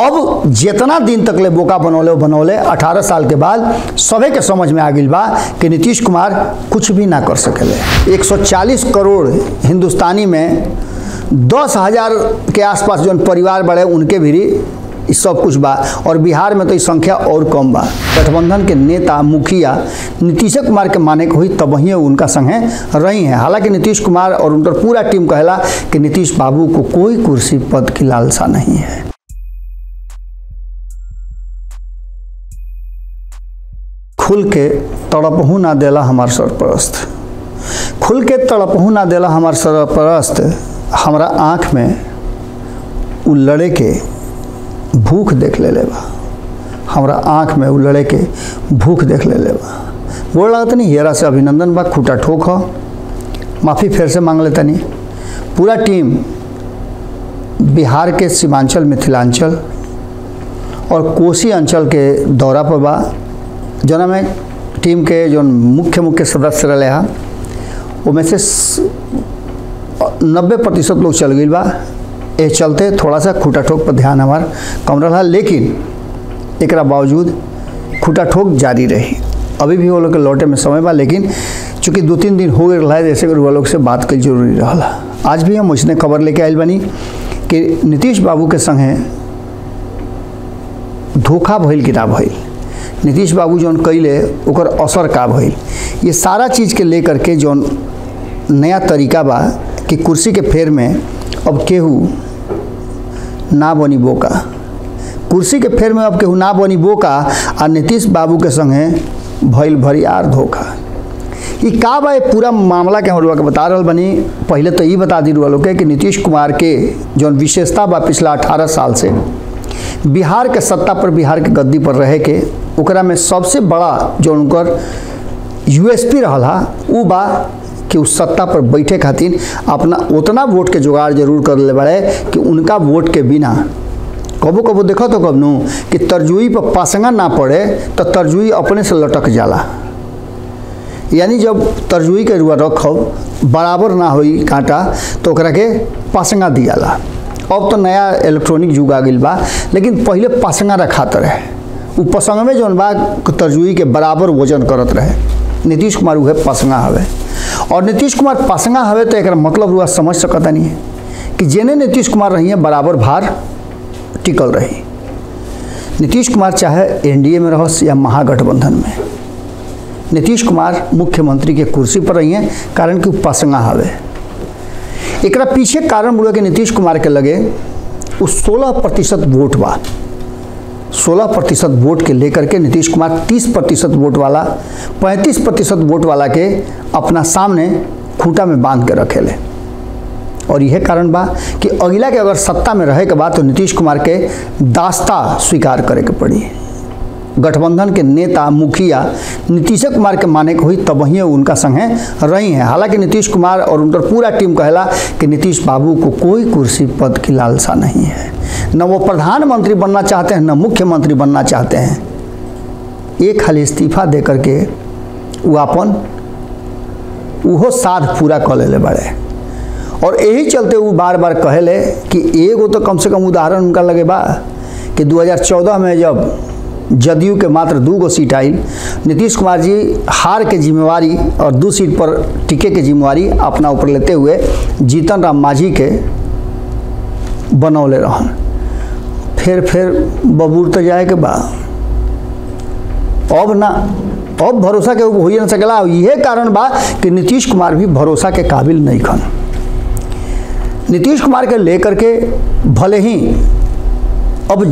अब जितना दिन तक ले बोका बनौले 18 साल के बाद सभी के समझ में आ गई बा कि नीतीश कुमार कुछ भी ना कर सकेले। 140 करोड़ हिंदुस्तानी में 10,000 के आसपास जो परिवार बड़े उनके भी सब कुछ बा, और बिहार में तो इस संख्या और कम बा। गठबंधन के नेता मुखिया नीतीश कुमार के माने को हुई तब वही उनका संगे रही हैं। हालांकि नीतीश कुमार और उनका पूरा टीम कहला कि नीतीश बाबू को कोई कुर्सी पद की लालसा नहीं है। खुल के तड़पहू ना देला हमार सरपरस्त, खुल के तड़पहू ना देला हमार सरपरस्त, हमारा आँख में उ लड़े के भूख देख ले बा, हमारा आँख में उ लड़े के भूख देख ले बा। गोड़ लागत नहीं हेरा से अभिनंदन बा, खूटा ठोक हो, माफ़ी फिर से मांग लेता नहीं। पूरा टीम बिहार के सीमांचल, मिथिलांचल और कोसी अंचल के दौरा पर बा। जना में टीम के जो मुख्य सदस्य रहे हैं उनमें से 90% लोग चल गई बा। ये चलते थोड़ा सा खूटा ठोक पर ध्यान हमार कम रहा, लेकिन एक बावजूद खूटा ठोक जारी रही। अभी भी वो लोग के लौटे में समय बा, लेकिन चूँकि 2-3 दिन हो गए रहा जैसे कि वो लोग से बात कर जरूरी रहा। आज भी हम उसने खबर लेके आयल बनी कि नीतीश बाबू के संगे धोखा भइल कि ना भइल, नीतीश बाबू जौन कैले ओकर असर का भइल, ये सारा चीज़ के लेकर के जौन नया तरीका बा कि कुर्सी के फेर में अब केहू ना बनी बोका, कुर्सी के फेर में अब केहू ना बनी बोका, और नीतीश बाबू के संगे भइल भरियार धोखा। ये का बा पूरा मामला के हम लोग बता रहा बनी। पहले तो ये बता दी लोग के कि नीतीश कुमार के जौन विशेषता बा पिछला 18 साल से बिहार के सत्ता पर, बिहार के गद्दी पर रहे के, ओकरा में सबसे बड़ा जो उनकर यूएसपी रहा वो बा कि उस सत्ता पर बैठे खातिर अपना उतना वोट के जुगाड़ जरूर कर ले बड़े कि उनका वोट के बिना कबो कबो देखो तो कब नू कि तरजुई पर पासंगा ना पड़े तो तरजुई अपने से लटक जाला। यानी जब तरजुई के रुआ रखब बराबर ना होई कांटा तो ओकरा के पासंगा दियाला। अब तो नया इलेक्ट्रॉनिक युग आ गई बा, लेकिन पहले पासंगा रखात रहे, वो पसंग में जौन बा तरजुई के बराबर वजन करत रहे। नीतीश कुमार उहे पासंगा हवे, और नीतीश कुमार पासंगा हवे तो एक मतलब रुआ समझ सकता नहीं है कि जेने नीतीश कुमार रही है बराबर भार टिकल रही। नीतीश कुमार चाहे एनडीए में रहस या महागठबंधन में, नीतीश कुमार मुख्यमंत्री के कुर्सी पर रही हैं, कारण कि पासंगा हवे। एकरा पीछे कारण बुढ़ा के नीतीश कुमार के लगे उस 16% वोट बा, 16% वोट के लेकर के नीतीश कुमार 30% वोट वाला, 35% वोट वाला के अपना सामने खूंटा में बांध के रखेले। और यह कारण बा कि अगला के अगर सत्ता में रहे के बाद तो नीतीश कुमार के दास्ता स्वीकार करे के पड़ी। गठबंधन के नेता मुखिया नीतीश कुमार के माने को हुई तब वही उनका संगे रही हैं। हालांकि नीतीश कुमार और उनका पूरा टीम कहला कि नीतीश बाबू को कोई कुर्सी पद की लालसा नहीं है, न वो प्रधानमंत्री बनना चाहते हैं न मुख्यमंत्री बनना चाहते हैं। एक खाली इस्तीफा दे करके वो अपन उहो साध पूरा कर ले बड़े, और यही चलते वो बार बार कहले कि एगो तो कम से कम उदाहरण उनका लगे बा कि 2014 में जब जदयू के मात्र 2 सीट आई, नीतीश कुमार जी हार के जिम्मेवारी और 2 सीट पर टिके के जिम्मेवारी अपना ऊपर लेते हुए जीतन राम मांझी के बनौले रहन। फिर बबूर तो जाए के बा, अब ना अब भरोसा के हो न सकेला। यह कारण बा कि नीतीश कुमार भी भरोसा के काबिल नहीं खन। नीतीश कुमार के लेकर के भले ही अब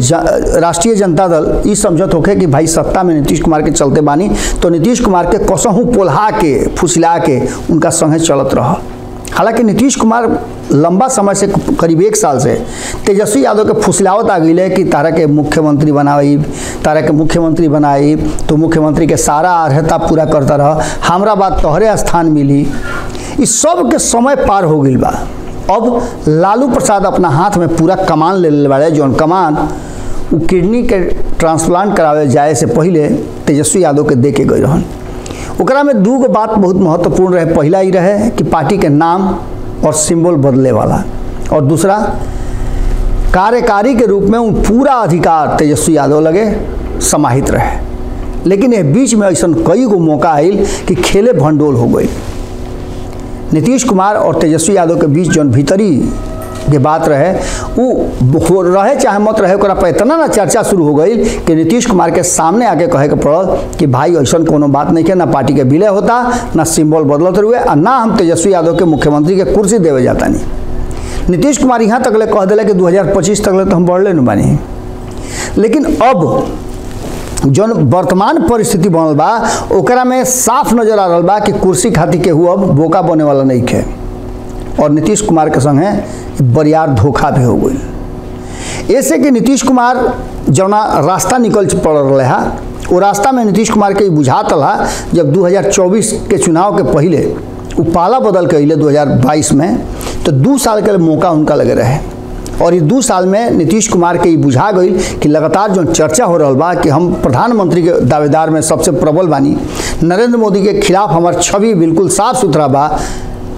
राष्ट्रीय जनता दल ये समझत होके कि भाई सत्ता में नीतीश कुमार के चलते बानी, तो नीतीश कुमार के कसहूँ पोल्हा के फुसला के उनका संगे चलत रहा। हालांकि नीतीश कुमार लंबा समय से, करीब 1 साल से तेजस्वी यादव के फुसलावत आ गई कि तारा के मुख्यमंत्री बनाई, तारा के मुख्यमंत्री बनाई तो मुख्यमंत्री के सारा अर्हता पूरा करता रहा, हमरा बाद तोहरे स्थान मिली। इस सब के समय पार हो गई बा। अब लालू प्रसाद अपना हाथ में पूरा कमान ले बाड़े, जौन कमान वो किडनी के ट्रांसप्लांट करावे जाए से पहले तेजस्वी यादव के दे के गए रहन। ओकरा में 2 बात बहुत महत्वपूर्ण रहे। पहला ही रहे कि पार्टी के नाम और सिंबल बदले वाला, और दूसरा कार्यकारी के रूप में पूरा अधिकार तेजस्वी यादव लगे समाहित रहे। लेकिन ये बीच में ऐसा कई गो मौका आयल कि खेले भंडोल हो गई। नीतीश कुमार और तेजस्वी यादव के बीच जो भीतरी के बात रहे वो रहे चाहे मत रहे, ओकरा पर इतना ना चर्चा शुरू हो गई कि नीतीश कुमार के सामने आके कहे के पड़ल कि भाई ऐसा कोनो बात नहीं है, ना पार्टी के विलय होता, ना सिंबल बदलते हुए, और ना हम तेजस्वी यादव के मुख्यमंत्री के कुर्सी देवे जाता नहीं। नीतीश कुमार यहाँ तक ले कह दिले कि 2025 तक ले तो हम बढ़ले न बानी। लेकिन अब जो वर्तमान परिस्थिति बनल बा ओकरा में साफ नजर आ रहा बा कि कुर्सी खातिर केहू अब बोका बने वाला नहीं है, और नीतीश कुमार के संगे बरियार धोखा भी हो गई। ऐसे कि नीतीश कुमार जौना रास्ता निकल पड़ रहा है, वो रास्ता में नीतीश कुमार के बुझात रहा जब 2024 के चुनाव के पहले वो पाला बदल के अले 2022 में, तो 2 साल के मौका उनका लगे रहे। और ये 2 साल में नीतीश कुमार के बुझा गई कि लगातार जो चर्चा हो रहा बा कि हम प्रधानमंत्री के दावेदार में सबसे प्रबल बानी, नरेंद्र मोदी के खिलाफ हमार छवि बिल्कुल साफ सुथरा बा।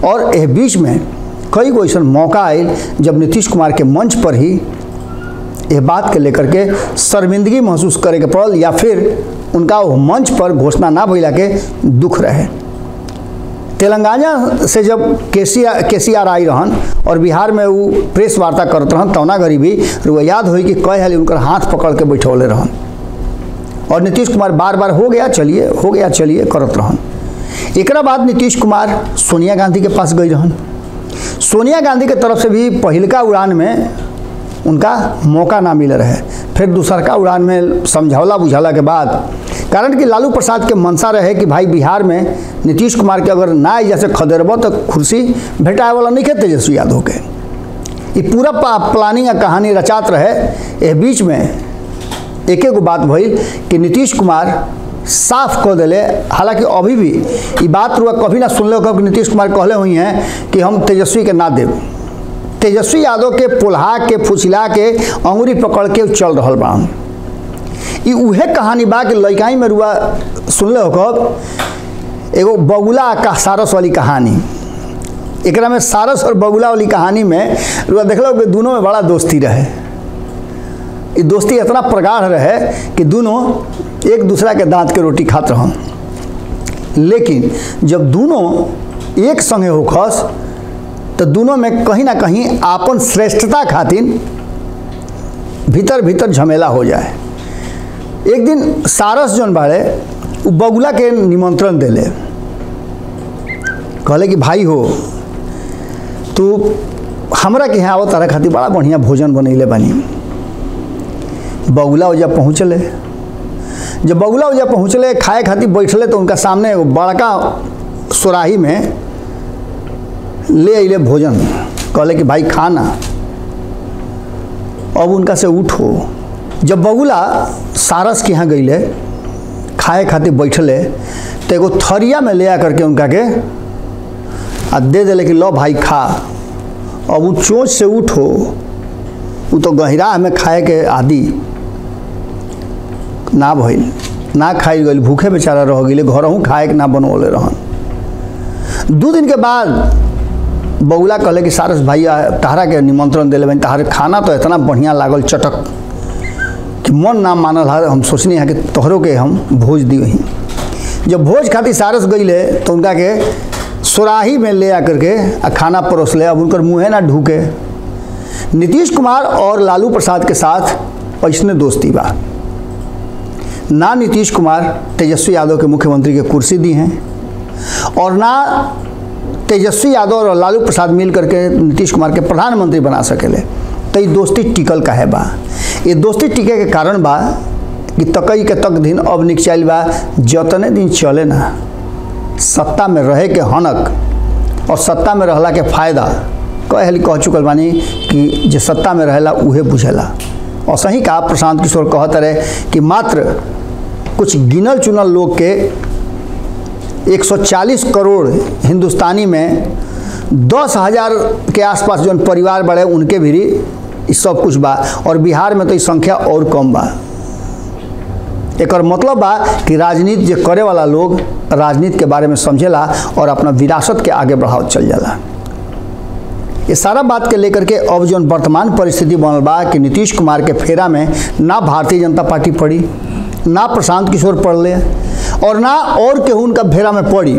और यह बीच में कई गो ऐसा मौका आयल जब नीतीश कुमार के मंच पर ही यह बात के लेकर के शर्मिंदगी महसूस करे के पड़ल, या फिर उनका वो मंच पर घोषणा ना भइला के दुख रहे। तेलंगाना से जब केसीआर आई रहन और बिहार में वो प्रेस वार्ता करत रहन, तौना घड़ी भी वो याद हुई कि कई हाल उनकर हाथ पकड़ के बैठौले रहन, और नीतीश कुमार बार बार हो गया चलिए करत रहन। एकरा बाद नीतीश कुमार सोनिया गांधी के पास गई रहन। सोनिया गांधी के तरफ से भी पहिलका उड़ान में उनका मौका ना मिले रहे, फिर दूसरका उड़ान में समझौला बुझौला के बाद, कारण कि लालू प्रसाद के मंशा रहे कि भाई बिहार में नीतीश कुमार के अगर ना जैसे खदेरब तो कुर्सी भेटाए वाला नहीं है तेजस्वी यादव के। ये पूरा प्लानिंग या कहानी रचात रहे। यह बीच में एक बात भइल कि नीतीश कुमार साफ कह दिले, हालांकि अभी भी ये बात रुआ कभी ना सुनले हो कि नीतीश कुमार कहले हुई हैं कि हम तेजस्वी के ना देव। तेजस्वी यादव के पोल्हा के फुसिला के अंगुरी पकड़ के चल रहा बा। ये उहे कहानी बा कि लइकाई में रुआ सुनले हो कब एगो बगुला का सारस वाली कहानी। एकरा में सारस और बगुला वाली कहानी में रुआ देखलो कि दोनों में बड़ा दोस्ती रहे। ये दोस्ती इतना प्रगाढ़ रहे कि दोनों एक दूसरा के दांत के रोटी खात रहन। लेकिन जब दोनों एक संगे होखस तो दोनों में कहीं ना कहीं आपन श्रेष्ठता खातिर भीतर भीतर झमेला हो जाए। एक दिन सारस जौन बाड़े वो बगुला के निमंत्रण देले, कहले कि भाई हो तू हमरा के यहाँ आवत तारा खातिर बड़ा बढ़िया भोजन बनैले बानी। बगुला ओजा पहुँचले, जब बगुला ओजा पहुँचले खाए खातिर बैठले तो उनका सामने बड़का सुराही में ले अइले भोजन, कहले कि भाई खाना। अब उनका से उठो। जब बगुला सारस के यहाँ गईले खाए खातिर बैठले तो एगो थरिया में ले आकर के उनका के आ दे दिले कि लो भाई खा। अब वो चोंच से उठो, वो तो गहिरा में खाए के आदि ना भइल, ना खाई गई, भूखे बेचारा रह गए, घरहूँ खाए के ना बनवले रहन। 2 दिन के बाद बगुला कहले कि सारस भैया तहरा के निमंत्रण दिले बनी, तहार खाना तो इतना बढ़िया लागल चटक कि मन ना मानल है, हम सोचनी है कि तोहरों के हम भोज दी वहीं। जब भोज खातिर सारस गईले तो उनका के सुराही में ले आकर के खाना परोस ले। अब उनकर मुँहे ना ढूके। नीतीश कुमार और लालू प्रसाद के साथ ऐसने दोस्ती बा, ना नीतीश कुमार तेजस्वी यादव के मुख्यमंत्री के कुर्सी दी हैं और ना तेजस्वी यादव और लालू प्रसाद मिल करके नीतीश कुमार के प्रधानमंत्री बना सकेले। तो ये दोस्ती टिकल काहे बा? ये दोस्ती टिके के कारण बा कि तकई के तक दिन अब निकचाइल बा, जतने दिन चले ना सत्ता में रहे के हनक और सत्ता में रहला के फायदा कह चुकल बानी कि जे सत्ता में रहेला उहे बुझेला। और सही कहा प्रशांत किशोर कहत रहे कि मात्र कुछ गिनल चुनल लोग के 140 करोड़ हिंदुस्तानी में 10,000 के आसपास जो परिवार बड़े उनके भी सब कुछ बा, और बिहार में तो इस संख्या और कम बा। एक मतलब बा कि राजनीति जो करे वाला लोग राजनीति के बारे में समझेला और अपना विरासत के आगे बढ़ावत चल जाला। ये सारा बात के लेकर के अब जो वर्तमान परिस्थिति बनल बा कि नीतीश कुमार के फेरा में ना भारतीय जनता पार्टी पड़ी, ना प्रशांत किशोर पड़ले और ना और केहू उनका फेरा में पड़ी।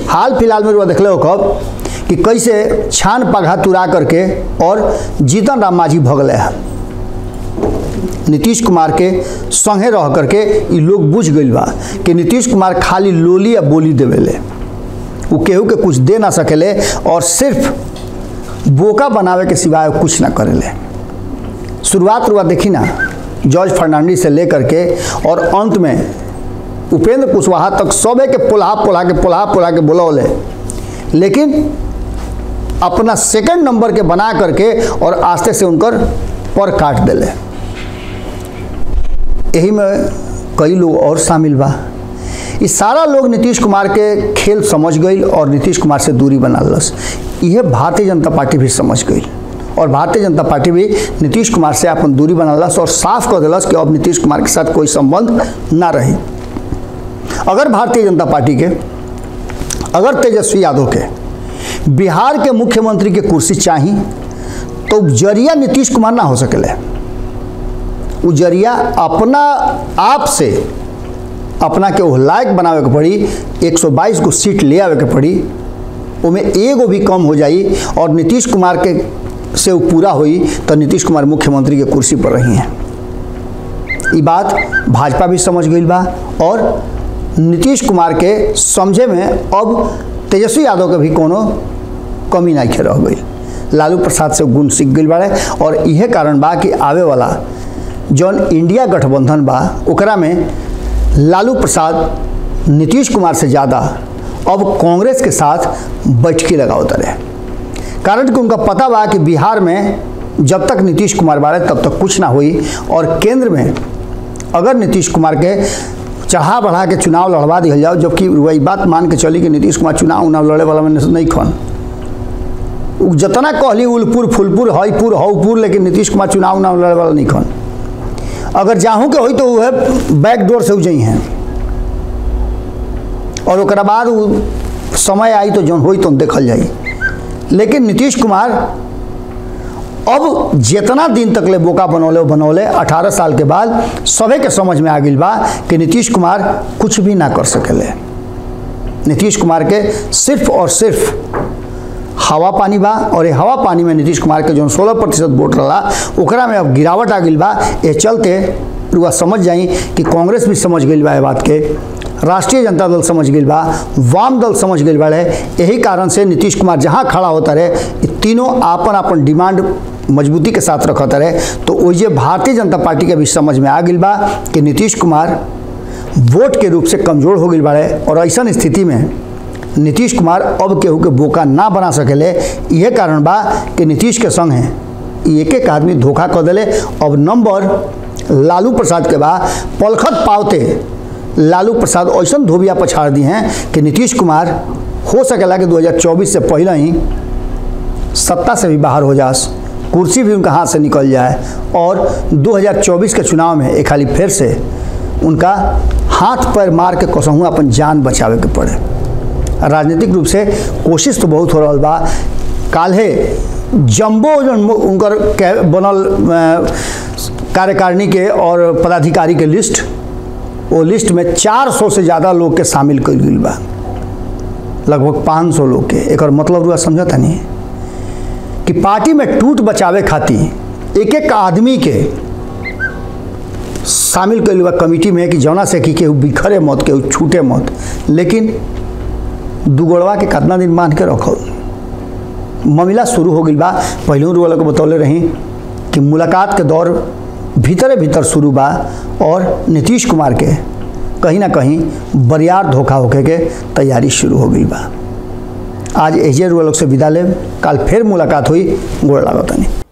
हाल फिलहाल में वो देखले हो कब कि कैसे छान पघा तुरा करके और जीतन राम मांझी भगले है। नीतीश कुमार के संगे रह करके ये लोग बुझ गई बा कि नीतीश कुमार खाली लोली या बोली देवेले, वो केहू के कुछ दे ना सकेले और सिर्फ बोका बनावे के सिवाय कुछ ना करेले। शुरुआत देखी ना जॉर्ज फर्नांडिस से लेकर के और अंत में उपेंद्र कुशवाहा तक सबे के पोल्हा के बोलौले, लेकिन अपना सेकंड नंबर के बना करके और आस्ते से उनकर पर काट देले। यही में कई लोग और शामिल बा। ये सारा लोग नीतीश कुमार के खेल समझ गई और नीतीश कुमार से दूरी बना लस। यह भारतीय जनता पार्टी भी समझ गई और भारतीय जनता पार्टी भी नीतीश कुमार से अपन दूरी बना लस और साफ कर दिलस कि अब नीतीश कुमार के साथ कोई संबंध ना रही। अगर भारतीय जनता पार्टी के, अगर तेजस्वी यादव के बिहार के मुख्यमंत्री के कुर्सी चाहिए तो जरिया नीतीश कुमार ना हो सकेले। वो जरिया अपना आप से अपना के वो लायक बनावे के पड़ी, 122 को सीट ले आवे के पड़ी, उनमें एगो भी कम हो जाई और नीतीश कुमार के से वो पूरा हुई तो नीतीश कुमार मुख्यमंत्री के कुर्सी पर रही हैं। ये बात भाजपा भी समझ गई बा और नीतीश कुमार के समझे में अब तेजस्वी यादव के भी कोनो कमी नहीं रह गई। लालू प्रसाद से गुण सीख गई बाड़े और यह कारण बा कि आवे वाला जौन इंडिया गठबंधन बा ओकरा में लालू प्रसाद नीतीश कुमार से ज़्यादा अब कांग्रेस के साथ बैठकी लगावत रहे। कारण कि उनका पता बा कि बिहार में जब तक नीतीश कुमार बाड़े तब तक कुछ ना हुई और केंद्र में अगर नीतीश कुमार के चढ़ा बढ़ा के चुनाव लड़वा दिया जाओ, जबकि वही बात मान के चली कि नीतीश कुमार चुनाव लड़े वाला में नहीं खन, जितना कहली उलपुर फुलपुर हईपुर हौपुर, लेकिन नीतीश कुमार चुनाव लड़े वाला नहीं खन। अगर जाहूँ के होई तो वह बैक डोर से उजई हैं और ओकरा बाद समय आई तो जौन होई तो देखल जाई। लेकिन नीतीश कुमार अब जितना दिन तक ले बोका बनौले 18 साल के बाद सभी के समझ में आ गई बा कि नीतीश कुमार कुछ भी ना कर सकेले। नीतीश कुमार के सिर्फ और सिर्फ हवा पानी बा और ये हवा पानी में नीतीश कुमार के जो 16% वोट रहा ओकरा में अब गिरावट आ गई बा। ये चलते रुआ समझ जाई कि कांग्रेस भी समझ गई बा बात के, राष्ट्रीय जनता दल समझ गई बा, वाम दल समझ गई बा। यही कारण से नीतीश कुमार जहाँ खड़ा होता रहे तीनों आपन डिमांड मजबूती के साथ रखता रहे। तो वही भारतीय जनता पार्टी के भी समझ में आ गई बा कि नीतीश कुमार वोट के रूप से कमज़ोर हो गई बाड़े और ऐसा स्थिति में नीतीश कुमार अब केहू के बोका ना बना सकेले। यह कारण बा कि नीतीश के संग है एक आदमी धोखा कर दिले। अब नंबर लालू प्रसाद के बा, पलखत पावते लालू प्रसाद ऐसा धोबिया पछाड़ दी हैं कि नीतीश कुमार हो सकेला कि 2024 से पहले ही सत्ता से भी बाहर हो जास, कुर्सी भी उनका हाथ से निकल जाए और 2024 के चुनाव में एक खाली फिर से उनका हाथ पैर मार के कसहूँ अपन जान बचावे के पड़े। राजनीतिक रूप से कोशिश तो बहुत हो रहा बा। काल्हे जम्बो जो उनकर बनल कार्यकारिणी के और पदाधिकारी के लिस्ट, वो लिस्ट में 400 से ज़्यादा लोग के शामिल कर गई बा, लगभग 500 लोग के। एक मतलब रुआ समझता नहीं कि पार्टी में टूट बचावे खातिर एक एक आदमी के शामिल कर बा कमेटी में कि जौना से कि केहू बिखरे मत, केहू छूटे मत। लेकिन दुगड़वा के कितना दिन मान के रखो, मामला शुरू हो गई बा। पहले वाला को बतौले रही कि मुलाकात के दौर भीतर शुरू बा और नीतीश कुमार के कहीं ना कहीं बरियार धोखा होके के तैयारी शुरू हो गई बा। आज एजे लोग से विदा ले, कल फिर मुलाकात हुई। गोड़ लागत नहीं।